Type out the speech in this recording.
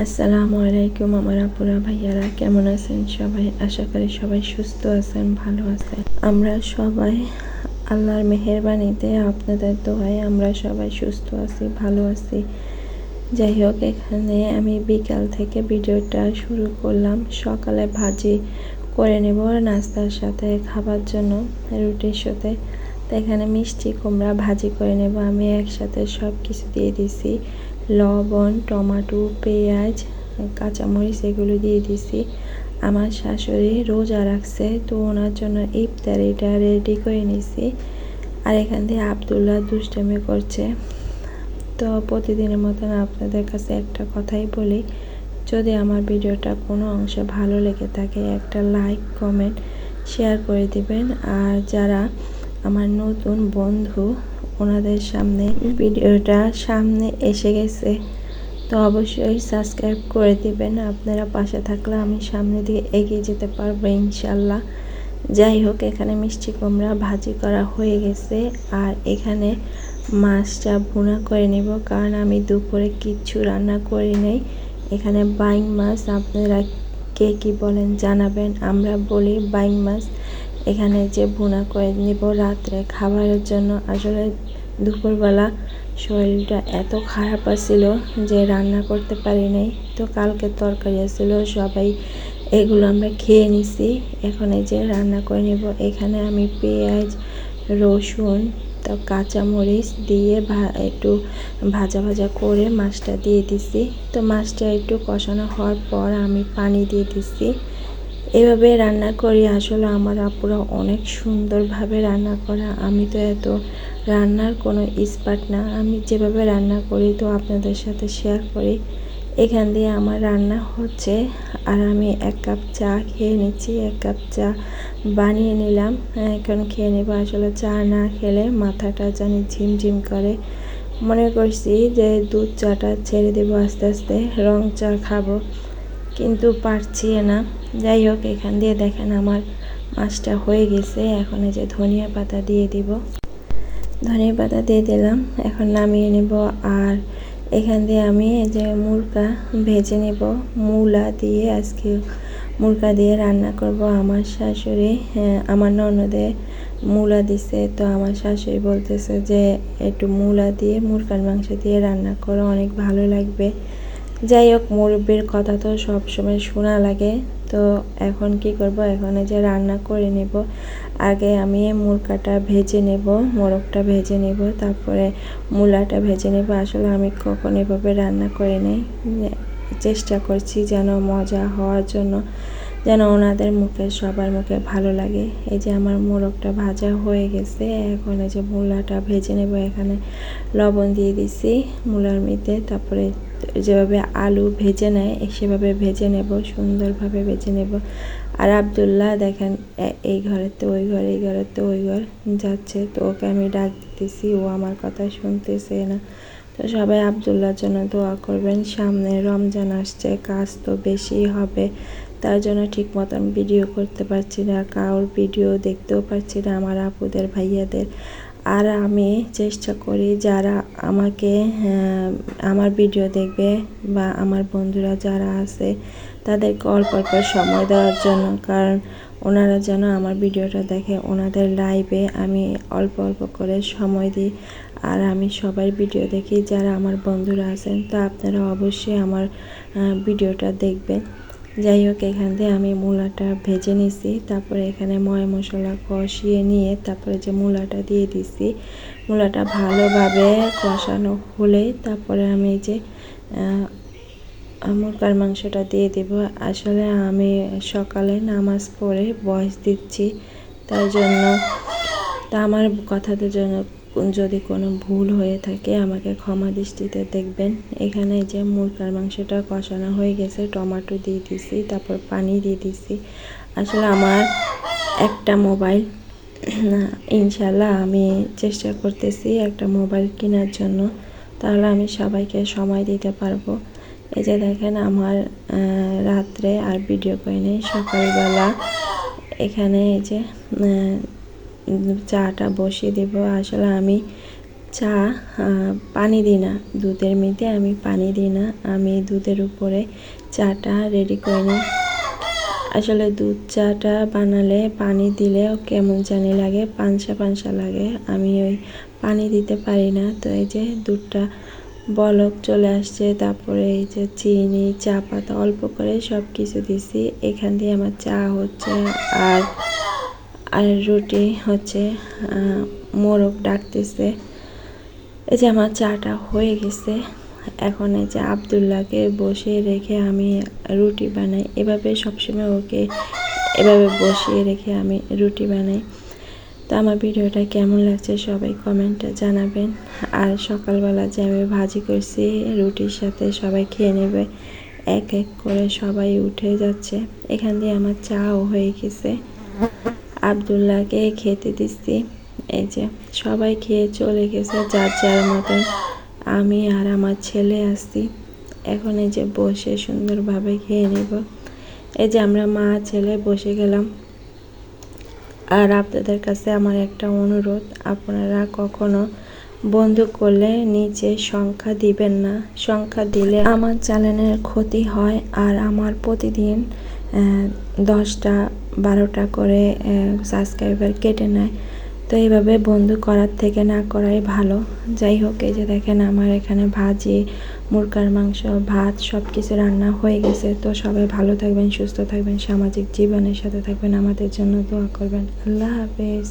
আসসালামু আলাইকুম আমার আপুরা ভাইয়ারা, কেমন আছেন সবাই? আশা করি সবাই সুস্থ আছেন, ভালো আছেন। আমরা সবাই আল্লাহর মেহেরবানিতে, আপনাদের দোয়ায় আমরা সবাই সুস্থ আছি, ভালো আছি। যাই হোক, এখানে আমি বিকাল থেকে ভিডিওটা শুরু করলাম। সকালে ভাজি করে নেব নাস্তার সাথে খাবার জন্য, রুটির সাথে। তো এখানে মিষ্টি কুমড়া ভাজি করে নেব। আমি একসাথে সব কিছু দিয়ে দিছি, লবণ, টমেটো, পেঁয়াজ, কাঁচামরিচ এগুলো দিয়ে দিছি। আমার শাশুড়ি রোজা রাখছে, তো ওনার জন্য ইফতারিটা রেডি করে নিছি। আর এখান দিয়ে আব্দুল্লাহ দুষ্টামি করছে। তো প্রতিদিনের মতন আপনাদের কাছে একটা কথাই বলি, যদি আমার ভিডিওটা কোনো অংশে ভালো লেগে থাকে একটা লাইক, কমেন্ট, শেয়ার করে দিবেন। আর যারা আমার নতুন বন্ধু, ওনাদের সামনে ভিডিওটা সামনে এসে গেছে, তো অবশ্যই সাবস্ক্রাইব করে দিবেন। আপনারা পাশে থাকলে আমি সামনে দিয়ে এগিয়ে যেতে পারবো ইনশাল্লাহ। যাই হোক, এখানে মিষ্টি কুমড়া ভাজি করা হয়ে গেছে। আর এখানে মাছটা ভুনা করে নেব, কারণ আমি দুপুরে কিচ্ছু রান্না করি নাই। এখানে বাইং মাছ, আপনারা কে কি বলেন জানাবেন। আমরা বলি বাইং মাছ। এখানে যে ভুনা করে নেব রাত্রে খাবারের জন্য। আসলে দুপুরবেলা শরীরটা এত খারাপ আছিল যে রান্না করতে পারি নাই। তো কালকে তরকারি আছিল, সবাই এগুলো আমরা খেয়ে নিছি। এখন এই যে রান্না করে নেব। এখানে আমি পেঁয়াজ, রসুন, তো কাঁচামরিচ দিয়ে একটু ভাজা ভাজা করে মাছটা দিয়ে দিছি। তো মাছটা একটু কষানো হওয়ার পর আমি পানি দিয়ে দিছি। এভাবে রান্না করি। আসলে আমার আপুরা অনেক সুন্দরভাবে রান্না করা। আমি তো এত রান্নার কোনো এক্সপার্ট না, আমি যেভাবে রান্না করি তো আপনাদের সাথে শেয়ার করি। এখান দিয়ে আমার রান্না হচ্ছে, আর আমি 1 কাপ চা খেয়ে নিচ্ছি। 1 কাপ চা বানিয়ে নিলাম, এখন খেয়ে নেব। আসলে চা না খেলে মাথাটা জানি ঝিমঝিম করে। মনে করছি যে দুধ চাটা ছেড়ে দেবো, আস্তে আস্তে রং চা খাবো, কিন্তু পারছি না। যাই হোক, এখান দিয়ে দেখেন আমার মাছটা হয়ে গেছে। এখন এই যে ধনিয়া পাতা দিয়ে দিব, ধনিয়া পাতা দিয়ে দিলাম। এখন নামিয়ে নেব। আর এখান দিয়ে আমি এই যে মুরগা ভেজে নেব, মূলা দিয়ে। আজকে মুরগা দিয়ে রান্না করব। আমার শাশুড়ি, আমার ননদে মূলা দিছে, তো আমার শাশুড়ি বলতেছে যে একটু মূলা দিয়ে মুরগার মাংস দিয়ে রান্না করো, অনেক ভালো লাগবে। যাই হোক, মুরব্বির কথা তো সবসময় শোনা লাগে। তো এখন কি করব, এখন এই যে রান্না করে নেব। আগে আমি মুরগাটা ভেজে নেব, মোরগটা ভেজে নেব, তারপরে মূলাটা ভেজে নেব। আসলে আমি কখনো এভাবে রান্না করে নেই, চেষ্টা করছি যেন মজা হওয়ার জন্য, যেন ওনাদের মুখে, সবার মুখে ভালো লাগে। এই যে আমার মোরগটা ভাজা হয়ে গেছে। এখন এই যে মূলাটা ভেজে নেব। এখানে লবণ দিয়ে দিছি মূলার মধ্যে, তারপরে যেভাবে আলু ভেজে নেয় সেভাবে ভেজে নেব, সুন্দরভাবে ভেজে নেব। আর আব্দুল্লাহ দেখেন এই ঘরেতে ওই ঘর, এই ঘরেতে ওই ঘর যাচ্ছে, তো ওকে আমি ডাক দিতেছি, ও আমার কথা শুনতেছে না। তো সবাই আব্দুল্লাহর জন্য দোয়া করবেন। সামনে রমজান আসছে, কাজ তো বেশি হবে, তার জন্য ঠিক মতন ভিডিও করতে পারছি না, কারোর ভিডিও দেখতেও পারছি না, আমার আপুদের, ভাইয়াদের। আর আমি চেষ্টা করি যারা আমাকে আমার ভিডিও দেখবে বা আমার বন্ধুরা যারা আছে তাদেরকে অল্প অল্প সময় দেওয়ার জন্য, কারণ ওনারা যেন আমার ভিডিওটা দেখে। ওনাদের লাইভে আমি অল্প অল্প করে সময় দিই, আর আমি সবার ভিডিও দেখি যারা আমার বন্ধুরা আছেন। তো আপনারা অবশ্যই আমার ভিডিওটা দেখবেন। যাই হোক, এখান থেকে আমি মূলাটা ভেজে নিছি, তারপরে এখানে ময় মশলা কষিয়ে নিয়ে তারপরে যে মূলাটা দিয়ে দিছি। মূলাটা ভালোভাবে কষানো হলে তারপরে আমি যে মুরগার মাংসটা দিয়ে দেব। আসলে আমি সকালে নামাজ পড়ে ভয়েস দিচ্ছি, তাই জন্য তা আমার কথাতে জন্য যদি কোনো ভুল হয়ে থাকে আমাকে ক্ষমা দৃষ্টিতে দেখবেন। এখানে যে মুরগার মাংসটা কষানো হয়ে গেছে, টমেটো দিয়ে দিছি, তারপর পানি দিয়ে দিছি। আসলে আমার একটা মোবাইল, ইনশাল্লাহ আমি চেষ্টা করতেছি একটা মোবাইল কেনার জন্য, তাহলে আমি সবাইকে সময় দিতে পারবো। এই যে দেখেন আমার রাত্রে আর ভিডিও করে নেই, সকালবেলা এখানে এই যে চাটা বসিয়ে দেব। আসলে আমি চা পানি দিই না, দুধের মধ্যে আমি পানি দিই না, আমি দুধের উপরে চাটা রেডি করে নিই। আসলে দুধ চাটা বানালে পানি দিলেও কেমন জানি লাগে, পানসা পানসা লাগে, আমি ওই পানি দিতে পারি না। তো এই যে দুধটা বলক চলে আসছে, তারপরে এই যে চিনি, চা পাতা অল্প করে সব কিছু দিছি। এখান দিয়ে আমার চা হচ্ছে আর রুটি হচ্ছে, মোরগ ডাকতেছে। এই যে আমার চাটা হয়ে গেছে। এখন এই যে আব্দুল্লাহকে বসিয়ে রেখে আমি রুটি বানাই, এভাবে সবসময় ওকে এভাবে বসিয়ে রেখে আমি রুটি বানাই। তো আমার ভিডিওটা কেমন লাগছে সবাই কমেন্টে জানাবেন। আর সকালবেলা যে আমি ভাজি করছি রুটির সাথে সবাই খেয়ে নেবে, এক এক করে সবাই উঠে যাচ্ছে। এখান দিয়ে আমার চাও হয়ে গেছে, আব্দুল্লাহকে খেতে দিচ্ছি। এই যে সবাই খেয়ে চলে গেছে যার যার মতন, আমি আর আমার ছেলে আসছি। এখন এই যে বসে সুন্দরভাবে খেয়ে নেব। এই যে আমরা মা ছেলে বসে গেলাম। আর আপনাদের কাছে আমার একটা অনুরোধ, আপনারা কখনো বন্ধু করলে নিচে সংখ্যা দিবেন না, সংখ্যা দিলে আমার চ্যানেলের ক্ষতি হয় আর আমার প্রতিদিন 10টা 12টা করে সাবস্ক্রাইবার কেটে নেয়। তো এইভাবে বন্ধু করার থেকে না করাই ভালো। যাই হোক, এই যে দেখেন আমার এখানে ভাজি, মুরগার মাংস, ভাত সব কিছু রান্না হয়ে গেছে। তো সবাই ভালো থাকবেন, সুস্থ থাকবেন, সামাজিক জীবনের সাথে থাকবেন, আমাদের জন্য দোয়া করবেন। আল্লাহ হাফেজ।